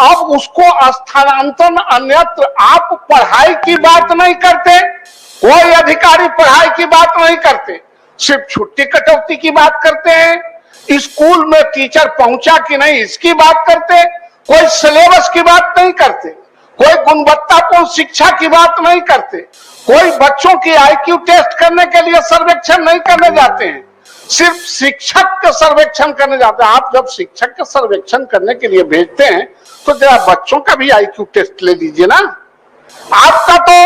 अब उसको स्थानांतरण अन्यत्र। आप पढ़ाई की बात नहीं करते, कोई अधिकारी पढ़ाई की बात नहीं करते, सिर्फ छुट्टी कटौती की बात करते हैं। स्कूल में टीचर पहुंचा कि नहीं इसकी बात करते, कोई सिलेबस की बात नहीं करते, कोई गुणवत्तापूर्ण शिक्षा की बात नहीं करते, कोई बच्चों की आईक्यू टेस्ट करने के लिए सर्वेक्षण नहीं करने जाते हैं, सिर्फ शिक्षक का सर्वेक्षण करने जाते हैं। आप जब शिक्षक का सर्वेक्षण करने के लिए भेजते हैं तो जरा बच्चों का भी आईक्यू टेस्ट ले लीजिए ना। आपका तो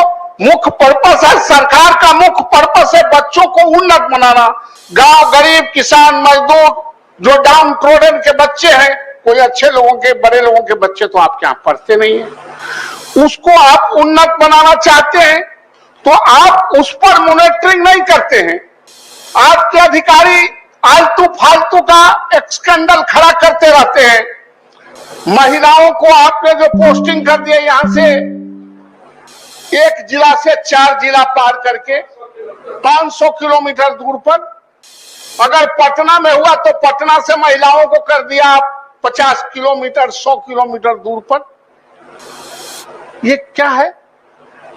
मुख्य पर्पस है, सरकार का मुख्य पर्पस है बच्चों को उन्नत बनाना। गांव गरीब किसान मजदूर जो डाउन ट्रोडन के बच्चे हैं, कोई अच्छे लोगों के बड़े लोगों के बच्चे तो आपके यहां पढ़ते नहीं है, उसको आप उन्नत बनाना चाहते हैं तो आप उस पर मॉनिटरिंग नहीं करते हैं। आपके अधिकारी आलतू फालतू का एक स्कैंडल खड़ा करते रहते हैं। महिलाओं को आपने जो पोस्टिंग कर दिया यहां से एक जिला से 4 जिला पार करके 500 किलोमीटर दूर पर, अगर पटना में हुआ तो पटना से महिलाओं को कर दिया 50 किलोमीटर 100 किलोमीटर दूर पर। ये क्या है?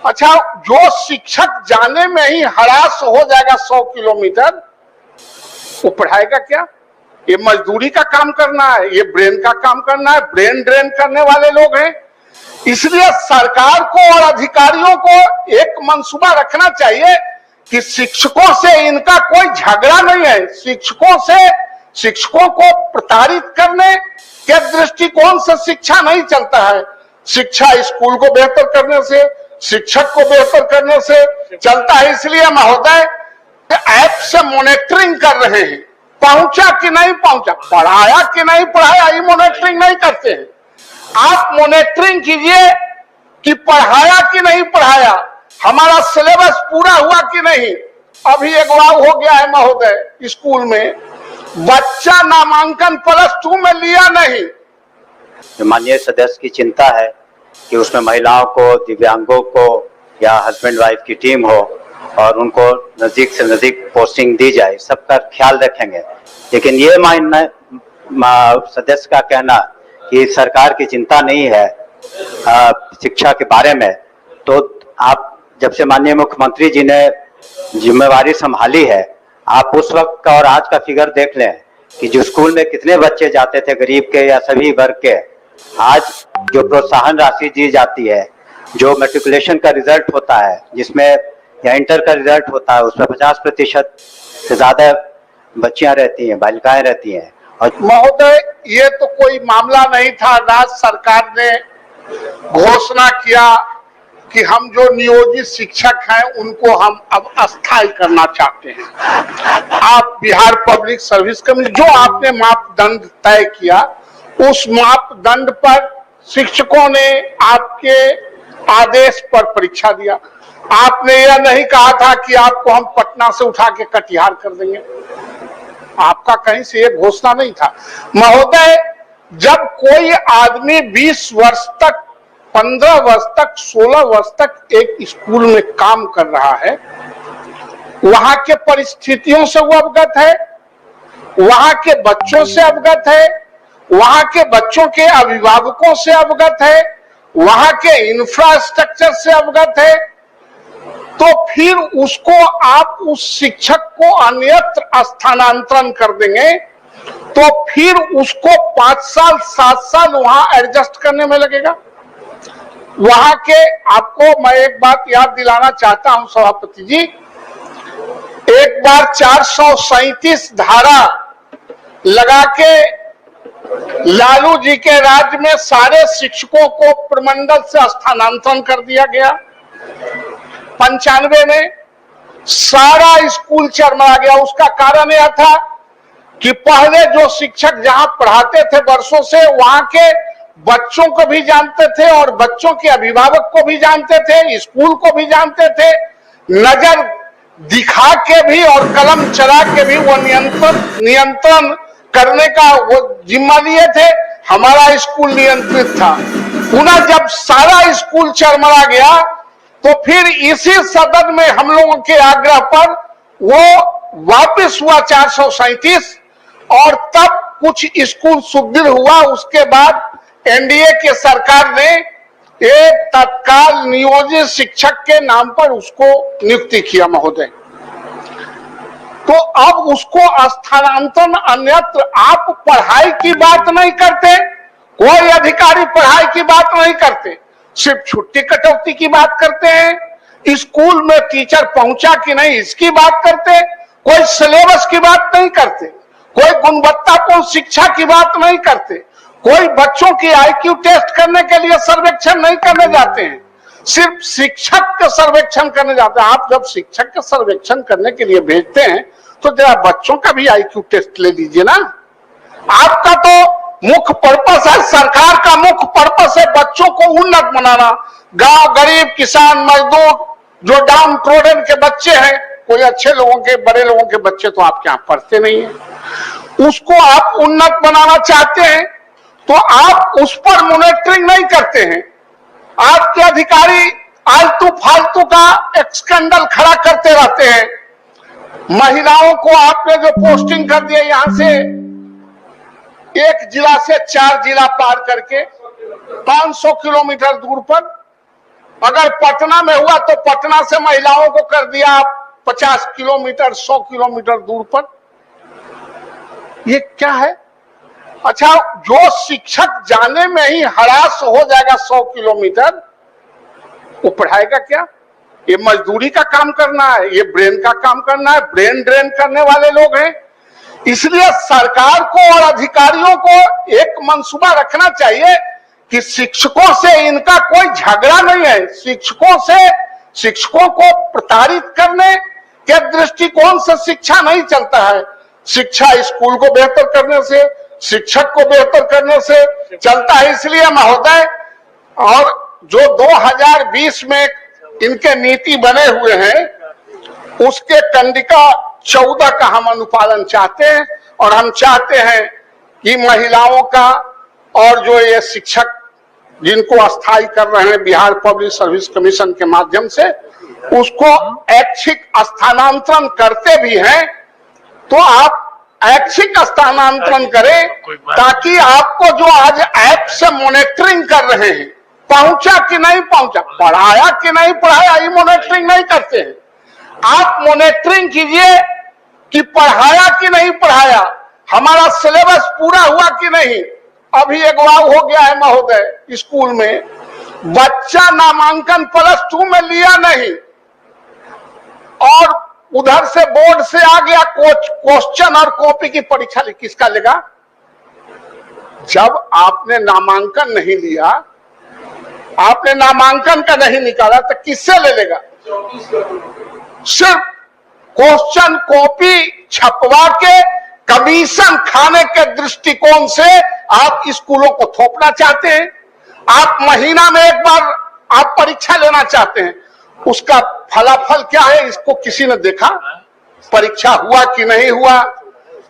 अच्छा, जो शिक्षक जाने में ही हरास हो जाएगा 100 किलोमीटर, वो पढ़ाएगा क्या? ये मजदूरी का काम करना है, ये ब्रेन का काम करना है, ब्रेन ड्रेन करने वाले लोग हैं। इसलिए सरकार को और अधिकारियों को एक मंसूबा रखना चाहिए कि शिक्षकों से इनका कोई झगड़ा नहीं है। शिक्षकों को प्रताड़ित करने के दृष्टिकोण से शिक्षा नहीं चलता है। शिक्षा स्कूल को बेहतर करने से, शिक्षक को बेहतर करने से चलता है। इसलिए महोदय ऐप से मॉनिटरिंग कर रहे हैं, पहुंचा कि नहीं पहुंचा, पढ़ाया कि नहीं पढ़ाया, ये मॉनिटरिंग नहीं करते हैं। आप मॉनिटरिंग कीजिए कि पढ़ाया कि नहीं पढ़ाया, हमारा सिलेबस पूरा हुआ कि नहीं। अभी एक बार हो गया है महोदय, स्कूल में बच्चा नामांकन +2 में लिया नहीं। माननीय सदस्य की चिंता है कि उसमें महिलाओं को, दिव्यांगों को या हस्बैंड वाइफ की टीम हो और उनको नजदीक से नजदीक पोस्टिंग दी जाए, सबका ख्याल रखेंगे। लेकिन ये मानना सदस्य का कहना कि सरकार की चिंता नहीं है शिक्षा के बारे में, तो आप जब से माननीय मुख्यमंत्री जी ने जिम्मेवारी संभाली है, आप उस वक्त का और आज का फिगर देख लें कि जो स्कूल में कितने बच्चे जाते थे गरीब के या सभी वर्ग के। आज जो प्रोत्साहन राशि दी जाती है, जो मैट्रिकुलेशन का रिजल्ट होता है जिसमें या इंटर का रिजल्ट होता है, उसमें 50% से ज्यादा बच्चियां रहती हैं, बालिकाएं रहती हैं। और महोदय ये तो कोई मामला नहीं था। राज्य सरकार ने घोषणा किया कि हम जो नियोजित शिक्षक हैं उनको हम अब अस्थायी करना चाहते हैं। आप बिहार पब्लिक सर्विस कमीशन जो आपने मापदंड तय किया, उस मापदंड पर शिक्षकों ने आपके आदेश पर परीक्षा दिया। आपने यह नहीं कहा था कि आपको हम पटना से उठा के कटिहार कर देंगे, आपका कहीं से यह घोषणा नहीं था। महोदय, जब कोई आदमी 20 वर्ष तक, 15 वर्ष तक, 16 वर्ष तक एक स्कूल में काम कर रहा है, वहां के परिस्थितियों से वो अवगत है, वहां के बच्चों से अवगत है, वहां के बच्चों के अभिभावकों से अवगत है, वहां के इंफ्रास्ट्रक्चर से अवगत है, तो फिर उसको आप उस शिक्षक को अन्यत्र स्थानांतरण कर देंगे तो फिर उसको 5 साल 7 साल वहां एडजस्ट करने में लगेगा। वहां के आपको मैं एक बात याद दिलाना चाहता हूं सभापति जी, एक बार 437 धारा लगा के लालू जी के राज्य में सारे शिक्षकों को प्रमंडल से स्थानांतरण कर दिया गया। 95 में सारा स्कूल चरमरा गया। उसका कारण यह था कि पहले जो शिक्षक जहां पढ़ाते थे वर्षों से, वहां के बच्चों को भी जानते थे और बच्चों के अभिभावक को भी जानते थे, स्कूल को भी जानते थे, नजर दिखा के भी और कलम चला के भी वो नियंत्रण करने का वो जिम्मा लिए थे। हमारा स्कूल नियंत्रित था। पुनः जब सारा स्कूल चरमरा गया तो फिर इसी सदन में हम लोगों के आग्रह पर वो वापस हुआ 437 और तब कुछ स्कूल सुदृढ़ हुआ। उसके बाद एनडीए की सरकार ने एक तत्काल नियोजित शिक्षक के नाम पर उसको नियुक्ति किया महोदय। तो अब उसको स्थानांतरण अन्यत्र, आप पढ़ाई की बात नहीं करते, कोई अधिकारी पढ़ाई की बात नहीं करते, सिर्फ छुट्टी कटौती की बात करते हैं। स्कूल में टीचर पहुंचा कि नहीं इसकी बात करते, कोई सिलेबस की बात नहीं करते, कोई गुणवत्तापूर्ण शिक्षा की बात नहीं करते, कोई बच्चों की आईक्यू टेस्ट करने के लिए सर्वेक्षण नहीं करने जाते हैं, सिर्फ शिक्षक का सर्वेक्षण करने जाते हैं। आप जब शिक्षक का सर्वेक्षण करने के लिए भेजते हैं तो जरा बच्चों का भी आईक्यू टेस्ट ले लीजिए ना। आपका तो मुख्य पर्पस है, सरकार का मुख्य पर्पस है बच्चों को उन्नत बनाना। गांव गरीब किसान मजदूर जो डाउन ट्रोडन के बच्चे हैं, कोई अच्छे लोगों के बड़े लोगों के बच्चे तो आपके यहां पढ़ते नहीं है, उसको आप उन्नत बनाना चाहते हैं तो आप उस पर मॉनिटरिंग नहीं करते हैं। आपके अधिकारी आलतू फालतू का एक स्कैंडल खड़ा करते रहते हैं। महिलाओं को आपने जो पोस्टिंग कर दिया यहां से एक जिला से 4 जिला पार करके 500 किलोमीटर दूर पर, अगर पटना में हुआ तो पटना से महिलाओं को कर दिया 50 किलोमीटर 100 किलोमीटर दूर पर। ये क्या है? अच्छा, जो शिक्षक जाने में ही हरास हो जाएगा 100 किलोमीटर, वो पढ़ाएगा क्या? ये मजदूरी का काम करना है, ये ब्रेन का काम करना है, ब्रेन ड्रेन करने वाले लोग हैं। इसलिए सरकार को और अधिकारियों को एक मंसूबा रखना चाहिए कि शिक्षकों से इनका कोई झगड़ा नहीं है। शिक्षकों को प्रताड़ित करने के दृष्टिकोण से शिक्षा नहीं चलता है। शिक्षा स्कूल को बेहतर करने से, शिक्षक को बेहतर करने से चलता है। इसलिए महोदय, और जो 2020 में इनके नीति बने हुए हैं उसके कंडिका 14 का हम अनुपालन चाहते हैं। और हम चाहते हैं कि महिलाओं का और जो ये शिक्षक जिनको अस्थायी कर रहे हैं बिहार पब्लिक सर्विस कमीशन के माध्यम से, उसको ऐच्छिक स्थानांतरण करते भी हैं तो आप ऐच्छिक स्थानांतरण करें, ताकि आपको जो आज ऐप से मॉनिटरिंग कर रहे हैं, पहुंचा कि नहीं पहुंचा, पढ़ाया कि नहीं पढ़ाया, ये मॉनिटरिंग नहीं करते हैं। आप मॉनिटरिंग कीजिए कि पढ़ाया कि नहीं पढ़ाया, हमारा सिलेबस पूरा हुआ कि नहीं। अभी अगवा हो गया है महोदय, स्कूल में बच्चा नामांकन +2 में लिया नहीं और उधर से बोर्ड से आ गया क्वेश्चन और कॉपी की परीक्षा, किसका लेगा? जब आपने नामांकन नहीं लिया, आपने नामांकन का नहीं निकाला तो किससे ले लेगा? सिर्फ क्वेश्चन कॉपी छपवा के कमीशन खाने के दृष्टिकोण से आप स्कूलों को थोपना चाहते हैं। आप महीना में एक बार आप परीक्षा लेना चाहते हैं, उसका फलाफल क्या है इसको किसी ने देखा? परीक्षा हुआ कि नहीं हुआ,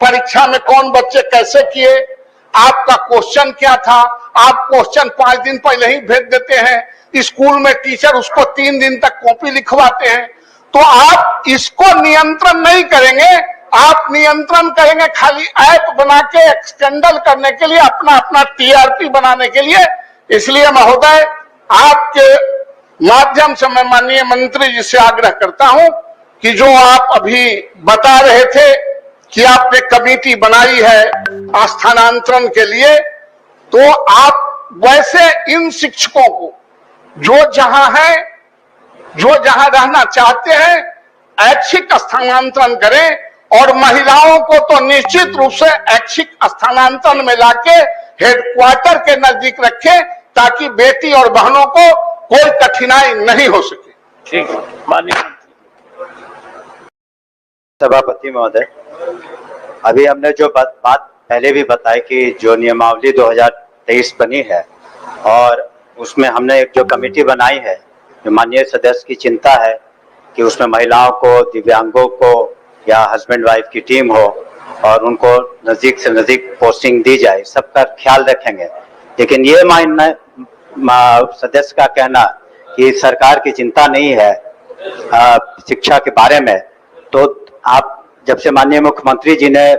परीक्षा में कौन बच्चे कैसे किए, आपका क्वेश्चन क्या था? आप क्वेश्चन 5 दिन पहले ही भेज देते हैं, स्कूल में टीचर उसको 3 दिन तक कॉपी लिखवाते हैं। तो आप इसको नियंत्रण नहीं करेंगे, आप नियंत्रण करेंगे खाली ऐप बना के स्कैंडल करने के लिए, अपना टीआरपी बनाने के लिए। इसलिए महोदय, आपके माध्यम से मैं माननीय मंत्री जी से आग्रह करता हूं कि जो आप अभी बता रहे थे कि आपने कमेटी बनाई है स्थानांतरण के लिए, तो आप वैसे इन शिक्षकों को जो जहां रहना चाहते हैं ऐच्छिक स्थानांतरण करें, और महिलाओं को तो निश्चित रूप से ऐच्छिक स्थानांतरण में लाके हेडक्वार्टर के नजदीक रखें, ताकि बेटी और बहनों को कोई कठिनाई नहीं हो सके। ठीक है, माननीय सभापति महोदय, अभी हमने जो बात पहले भी बताई कि जो नियमावली 2023 बनी है और उसमें हमने एक जो कमेटी बनाई है, जो माननीय सदस्य की चिंता है कि उसमें महिलाओं को, दिव्यांगों को या हस्बैंड वाइफ की टीम हो और उनको नजदीक से नजदीक पोस्टिंग दी जाए, सबका ख्याल रखेंगे। लेकिन ये सदस्य का कहना कि सरकार की चिंता नहीं है शिक्षा के बारे में, तो आप जब से माननीय मुख्यमंत्री जी ने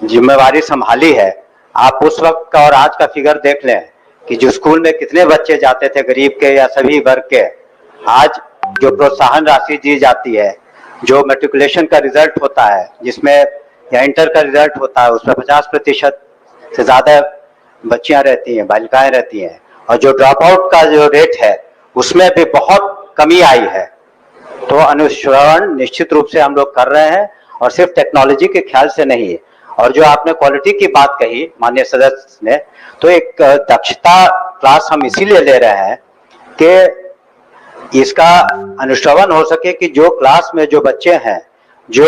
जिम्मेवारी संभाली है, आप उस वक्त का और आज का फिगर देख लें कि जो स्कूल में कितने बच्चे जाते थे गरीब के या सभी वर्ग के, आज जो प्रोत्साहन राशि दी जाती है, जो मैट्रिकुलेशन का रिजल्ट होता है जिसमें या इंटर का रिजल्ट होता है उसमें 50% से ज्यादा बच्चियां रहती हैं, बालिकाएं रहती हैं, और जो ड्रॉप आउट का जो रेट है उसमें भी बहुत कमी आई है। तो अनुश्रवण निश्चित रूप से हम लोग कर रहे हैं और सिर्फ टेक्नोलॉजी के ख्याल से नहीं। और जो आपने क्वालिटी की बात कही माननीय सदस्य ने, तो एक दक्षता क्लास हम इसीलिए ले रहे हैं कि इसका अनुश्रवण हो सके कि जो क्लास में जो बच्चे हैं जो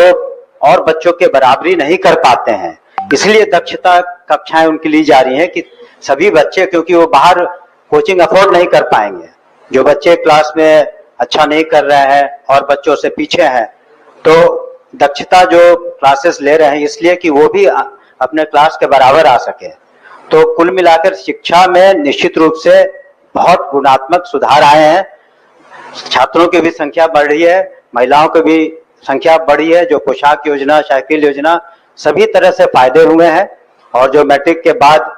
और बच्चों के बराबरी नहीं कर पाते हैं, इसलिए दक्षता कक्षाएं उनकी ली जा रही हैं कि सभी बच्चे, क्योंकि वो बाहर कोचिंग अफोर्ड नहीं कर पाएंगे, जो बच्चे क्लास में अच्छा नहीं कर रहे हैं और बच्चों से पीछे हैं, तो दक्षता जो क्लासेस ले रहे हैं इसलिए कि वो भी अपने क्लास के बराबर आ सके। तो कुल मिलाकर शिक्षा में निश्चित रूप से बहुत गुणात्मक सुधार आए हैं। छात्रों की भी संख्या बढ़ रही है, महिलाओं की भी संख्या बढ़ी है, जो पोशाक योजना, साइकिल योजना, सभी तरह से फायदे हुए हैं। और जो मैट्रिक के बाद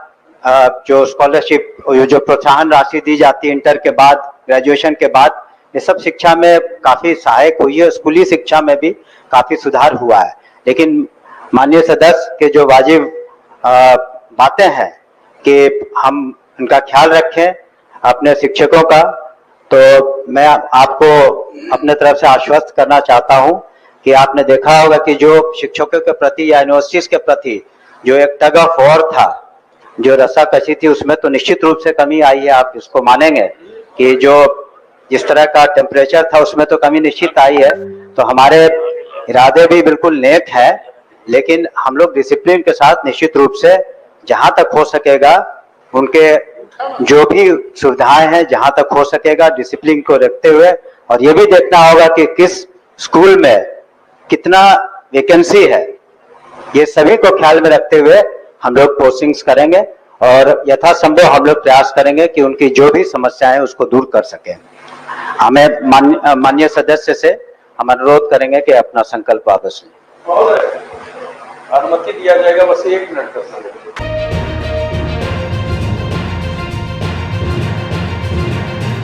जो स्कॉलरशिप, जो प्रोत्साहन राशि दी जाती है इंटर के बाद, ग्रेजुएशन के बाद, ये सब शिक्षा में काफी सहायक हुई है। स्कूली शिक्षा में भी काफी सुधार हुआ है। लेकिन माननीय सदस्य के जो वाजिब बातें हैं कि हम उनका ख्याल रखें अपने शिक्षकों का, तो मैं आपको अपने तरफ से आश्वस्त करना चाहता हूं कि आपने देखा होगा कि जो शिक्षकों के प्रति या यूनिवर्सिटीज के प्रति जो एक टग ऑफ वॉर था, जो रस्साकशी थी, उसमें तो निश्चित रूप से कमी आई है। आप इसको मानेंगे कि जो जिस तरह का टेम्परेचर था उसमें तो कमी निश्चित आई है। तो हमारे इरादे भी बिल्कुल नेक है, लेकिन हम लोग डिसिप्लिन के साथ निश्चित रूप से जहां तक हो सकेगा उनके जो भी सुविधाएं हैं जहां तक हो सकेगा डिसिप्लिन को रखते हुए, और ये भी देखना होगा कि किस स्कूल में कितना वैकेंसी है, ये सभी को ख्याल में रखते हुए हम लोग पोस्टिंग्स करेंगे और यथासंभव हम लोग प्रयास करेंगे कि उनकी जो भी समस्याएं हैं उसको दूर कर सकें। हमें माननीय सदस्य से हम अनुरोध करेंगे कि अपना संकल्प वापस लें। अनुमति दिया जाएगा, बस 1 मिनट का समय।